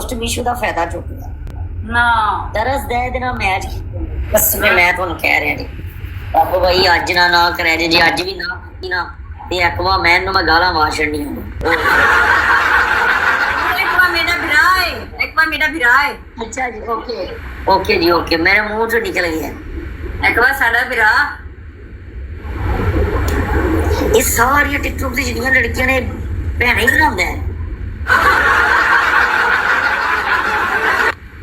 Host Vishu ਦਾ ਫਾਇਦਾ ਚੁੱਕਿਆ ਨਾ ਤਰਸ ਦੇ ਦੇਣਾ ਮੈਚ कसम मैं ਤੁਹਾਨੂੰ ਕਹਿ ਰਿਹਾ ਜੀ ਬਾਬਾ ਭਾਈ ਅੱਜ ਨਾ ਕਰਿਆ ਜੇ ਅੱਜ ਵੀ ਨਾ ਕੀਤੀ ਨਾ ਤੇ ਇੱਕ ਵਾਰ ਮੈਂ ਇਹਨੂੰ ਮੈਂ ਗਾਲਾਂ ਮਾਰ ਛੱਡਣੀ एक बार मेरा भिरा है अच्छा जी ओके जी ओके मेरे मुंह से निकल गया एक बार साडा भिरा ये सारी टिकटॉक से जिन्नियां लड़कियां ने भैन ही बनांदा है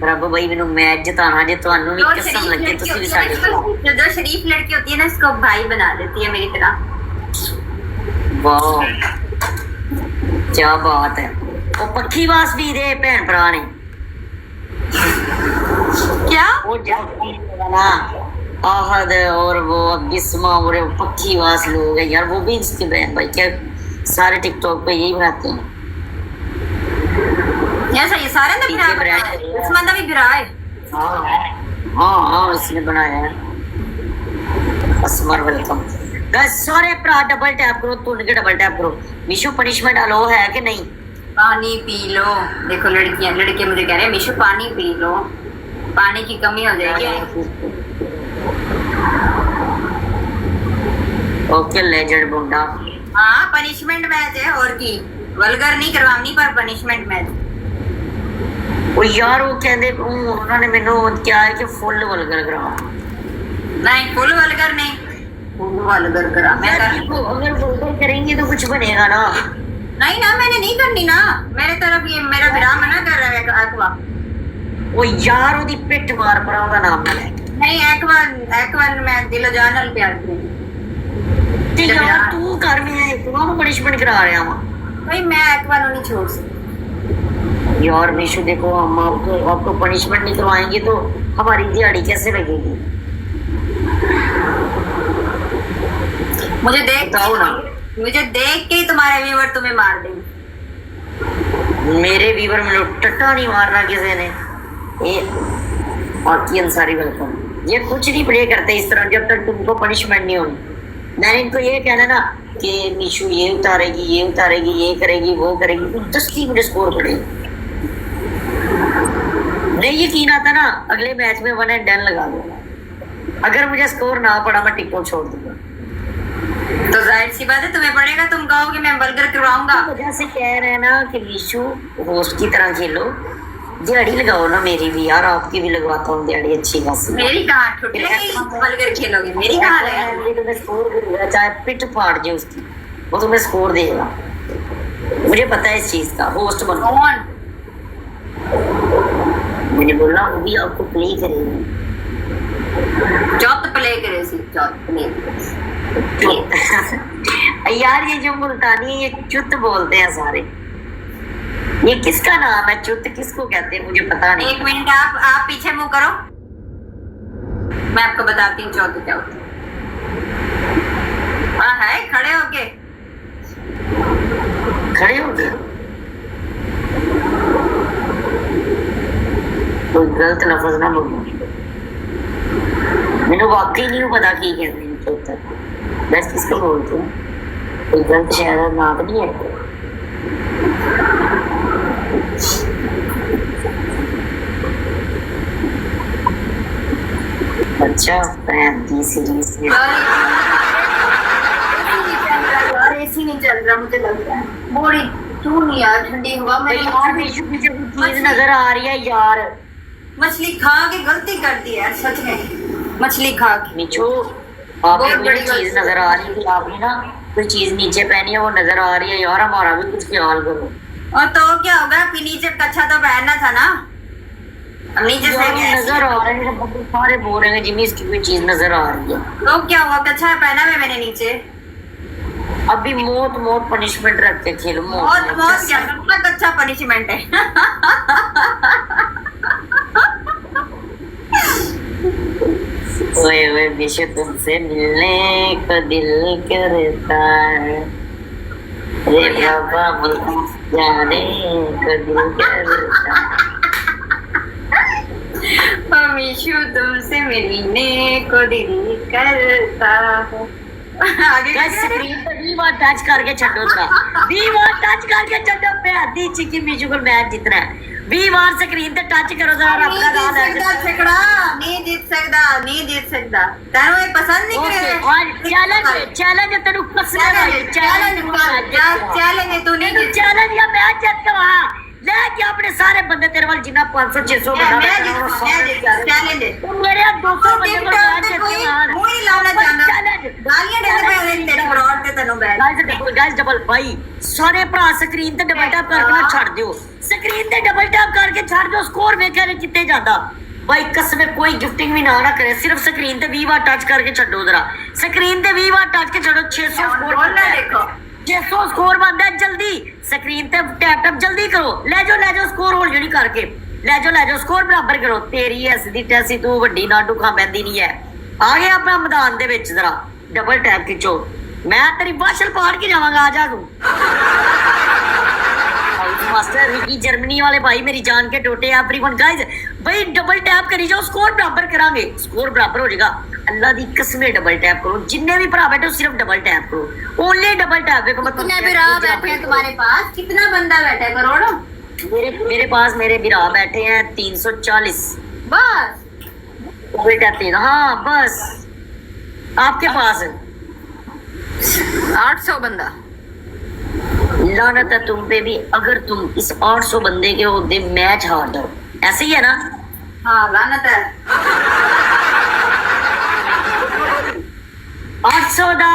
रब भाई मैनू मैच जिताना जे तुहानू भी कसम लगे तुसी भी साडे जो शरीफ लड़की होती है ना इसको भाई बना देती है मेरी तरह वाह क्या बात है वो पक्की वास भी दे भैन भरा ने क्या वो ना आहद और वो बिस्मा और पक्की वास लोग है यार वो भी इसके बहन भाई क्या सारे टिकटॉक पे यही बनाते हैं ऐसा ये सारे ने भिरा उस्मान दा भी भिरा है हाँ इसने बनाया है असमर वेलकम गाइस सारे भरा डबल टैप करो तुन के डबल टैप करो मिशु पनिशमेंट अलो है कि नहीं पानी पी लो देखो लड़के मुझे कह रहे हैं मिशु पानी पी लो पानी की कमी हो जाएगी ओके लेजेंड बुंडा हाँ पनिशमेंट मैच है और की वल्गर नहीं करवानी पर पनिशमेंट मैच वो यार वो कहते उन्होंने मैंने क्या है कि फुल वल्गर करा नहीं फुल वल्गर नहीं फुल वल्गर करा मैं अगर वल्गर करेंगे तो कुछ बनेगा ना नहीं ना मैंने नहीं करनी ना मेरे तरफ ये मेरा विराम मना कर रहा है एक्वा वो यार ओदी पिट मार पर ओदा नाम ना ले नहीं एक्वा मैं दिलो जान नाल प्यार करूं ते यार तू कर मैं इतना पनिशमेंट करा रहा हूं भाई मैं एक्वा नो नहीं छोड़ सकती यार निशु देखो हम आपको पनिशमेंट नहीं करवाएंगे तो हमारी दिहाड़ी कैसे लगेगी मुझे देख के ही तुम्हारे व्यूअर तुम्हें मार देंगे मेरे व्यूअर में टट्टा नहीं मारना किसी ने ये बाकी अंसारी वेलकम ये कुछ नहीं प्ले करते इस तरह जब तक तुमको पनिशमेंट नहीं होनी मैंने इनको ये कहना ना कि निशु ये उतारेगी ये करेगी वो करेगी तो 10 की मुझे स्कोर पड़ेगी नहीं यकीन आता ना अगले मैच में 1 and done लगा दूंगा अगर मुझे स्कोर ना पड़ा मैं टिकटॉक छोड़ दूंगा तो जाहिर सी बात है तुम्हें पड़ेगा तुम कहोगे मैं वल्गर करवाऊंगा वजह से कह रहे हैं ना कि निशु होस्ट की तरह खेलो दिहाड़ी लगाओ ना मेरी भी यार आपकी भी लगवाता हूँ दिहाड़ी अच्छी खासी मेरी कहाँ ठुटलेगी वल्गर खेलोगे मेरी कहाँ लगेगी तुम्हें स्कोर देगा चाहे पिट फाड़ जाए उसकी वो तुम्हें स्कोर देगा मुझे पता है इस चीज का होस्ट बनो कौन मैंने बोला वो भी आपको प्ले करेगी चौथ प्ले करे सी चौथ प्ले यार ये जो मुल्तानी है ये चुत बोलते हैं सारे ये किसका नाम है चुत किसको कहते हैं मुझे पता नहीं एक मिनट आप पीछे मुंह करो मैं आपको बताती हूँ चौथ क्या होता है खड़े होके कोई गलत लफ्ज ना बोलो मैंने वाकई नहीं पता की कहते हैं चौथ बस किसको बोलते हैं कोई गलत शायद ना तो नहीं है अच्छा फैमिली सीरीज में एसी नहीं चल रहा मुझे लग रहा है बड़ी तू नहीं यार ठंडी हवा में यार चीज नजर आ रही है यार मछली खा के गलती कर दी यार सच में मछली खा के नीचो आपको बड़ी चीज नजर आ रही थी आपने ना कोई चीज नीचे पहनी है वो नजर आ रही है यार हमारा भी कुछ ख्याल करो और तो क्या होगा कि नीचे कच्छा तो पहनना था ना नीचे से नजर आ रहे हैं सारे बोल रहे हैं जिम्मी इसकी कोई चीज नजर आ रही है तो क्या हुआ कच्छा पहना है मैंने नीचे अभी मौत पनिशमेंट रख के खेलो मौत क्या कितना कच्चा पनिशमेंट है ओए ओए विशु तुमसे मिलने को दिल करता है रे बाबा मुल्क जाने को दिल करता विशु तुमसे मिलने को दिल करता है स्क्रीन पे दीवार टच करके छड्डो जरा दीवार टच करके छड्डो पे आधी चिकी विशु को मैच जीतना है 20 बार स्क्रीन ते टच करो जरा रब का नाम ले नहीं जीत सकता तेनों ये पसंद नहीं करे चैलेंज तेनू कसम है चैलेंज तू नहीं जीत चैलेंज या मैं जीत के वहां लेके अपने सारे बंदे तेरे वाल जिन्ना 500 600 बंदा चैलेंज मेरे 200 बंदे को मैं जीत के वहां मुंह नहीं लाना चाहना गालियां देने पे होने तेरी फ्रॉड ते तन्नू बैठ गाइस डबल भाई सारे भरा स्क्रीन ते डबल टैप करके ना छड़ दियो स्क्रीन ते डबल टैप करके छड़ दियो स्कोर वेखे ने कितने जांदा भाई कसम है कोई गिफ्टिंग भी ना करे सिर्फ स्क्रीन ते 20 बार टच करके छड्डो जरा स्क्रीन ते 20 बार टच के छड्डो 600 स्कोर बोलना देखो 600 स्कोर बनदा है जल्दी स्क्रीन ते टैप टैप जल्दी करो ले जाओ स्कोर होल जड़ी करके ले जाओ स्कोर बराबर करो तेरी ऐसी दी टैसी तू वड्डी ना डुखा बैंदी नहीं है आ गया अपना मैदान दे विच जरा डबल टैप खिंचो मैं तेरी बाशल पाड़ के जावांगा आ जा तू मास्टर रिकी जर्मनी वाले भाई मेरी जान के टोटे एवरीवन गाइस भाई डबल टैप करी जाओ स्कोर बराबर करांगे स्कोर बराबर हो जाएगा अल्लाह दी कसम डबल टैप करो जितने भी भरा बैठे हो सिर्फ डबल टैप करो ओनली डबल टैप देखो कितने बिरा बैठे हैं तुम्हारे पास कितना बंदा बैठा है करोड़ों मेरे पास मेरे बिरा बैठे हैं 340 बस डबल टैप देना हाँ बस आपके पास 800 बंदा लानत है तुम पे भी अगर तुम इस 800 बंदे के होते मैच हार दो ऐसे ही है ना हाँ लानत है 800 दा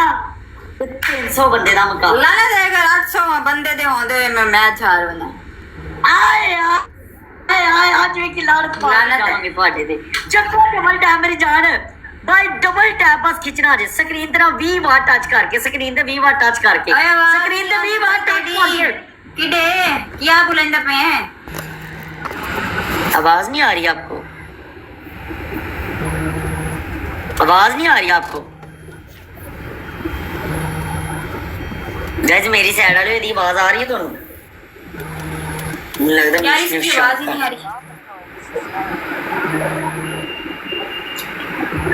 300 बंदे दा मुकाबला लानत है अगर 800 बंदे दे होंदे मैं मैच हार बना आए आज भी की लानत लानत है। जावांगे ਤੁਹਾਡੇ ਤੇ ਚੱਕੋ ਡਬਲ ਟੈਪ ਮੇਰੀ ਜਾਨ भाई डबल टैप बस खिंचना जे स्क्रीन तेरा 20 बार टच करके स्क्रीन ते 20 बार टच करके स्क्रीन ते 20 बार टच करके किडे क्या बुलंदा पे हैं आवाज नहीं आ रही आपको आवाज नहीं आ रही आपको गाइस मेरी साइड वाले दी आवाज आ रही है ਤੁਹਾਨੂੰ लगता यार इसकी आवाज ही नहीं आ रही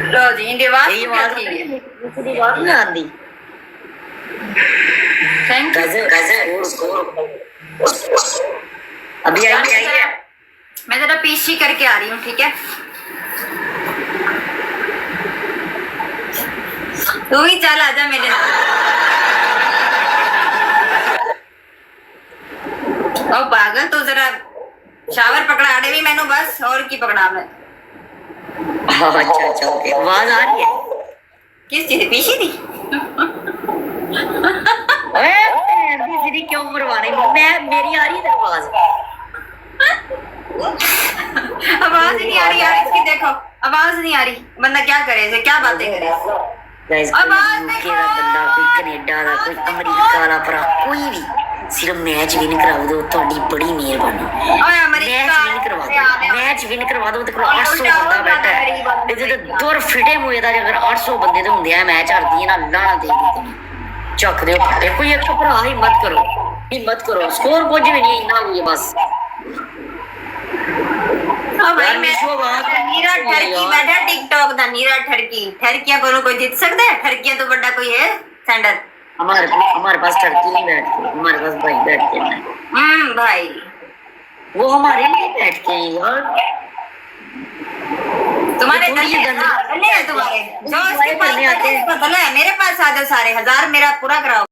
लो जी इंडी आवाज यही क्या आवाज थी मेरी आवाज नहीं आती थैंक यू गाइस अभी आई है मैं जरा पीछे करके आ रही हूँ ठीक है तू ही चल आजा मेरे ओ पागल तू जरा शावर पकड़ा आड़े भी मैंने बस और की पकड़ा मैं अच्छा ओके आवाज आ रही है किस चीज पीछे थी दीदी क्यों मरवाने मैं मेरी आ रही है आवाज आवाज नहीं आ रही यार इसकी देखो आवाज नहीं आ रही बंदा क्या करे इसे क्या बातें करे गाइस यूके दा बंदा कोई कनाडा दा कोई अमेरिका दा भरा कोई भी सिर्फ मैच विन करा दो ਤੁਹਾਡੀ बड़ी मेहरबानी ओए अमेरिका मैच विन करवा दो ਤੇ 800 ਬੰਦਾ ਬੈਠਾ ਹੈ ਇਹਦੇ ਤੇ ਦੁਰ ਫਿਟੇ ਹੋਏ ਦਾ ਅਗਰ 800 ਬੰਦੇ ਤੇ ਹੁੰਦੇ ਆ ਮੈਚ ਹਰਦੀ ਨਾ ਲਾਣਾ ਦੇ ਦਿੱਤੇ ਚੱਕ ਦਿਓ ਫਟੇ ਕੋਈ ਇੱਕ ਭਰਾ ਹਿੰਮਤ ਕਰੋ ਸਕੋਰ ਕੁਝ ਵੀ ਨਹੀਂ ਇੰਨਾ ਹੋਈ ਬਸ हाँ भाई मैं नीरा ठरकी बैठा टिकटॉक दा नीरा ठरकी ठरकियां को कोई जीत सकता है ठरकियां तो बड़ा कोई है सेंडर हमारे पास टर्की नहीं बैठती हमारे पास भाई बैठते हैं भाई वो हमारे लिए बैठते हैं यार तुम्हारे थोड़ी दल्ले गंदी- है तुम्हारे जो करने आते हैं। मेरे पास आ जाओ सारे 1000 मेरा पूरा कराओ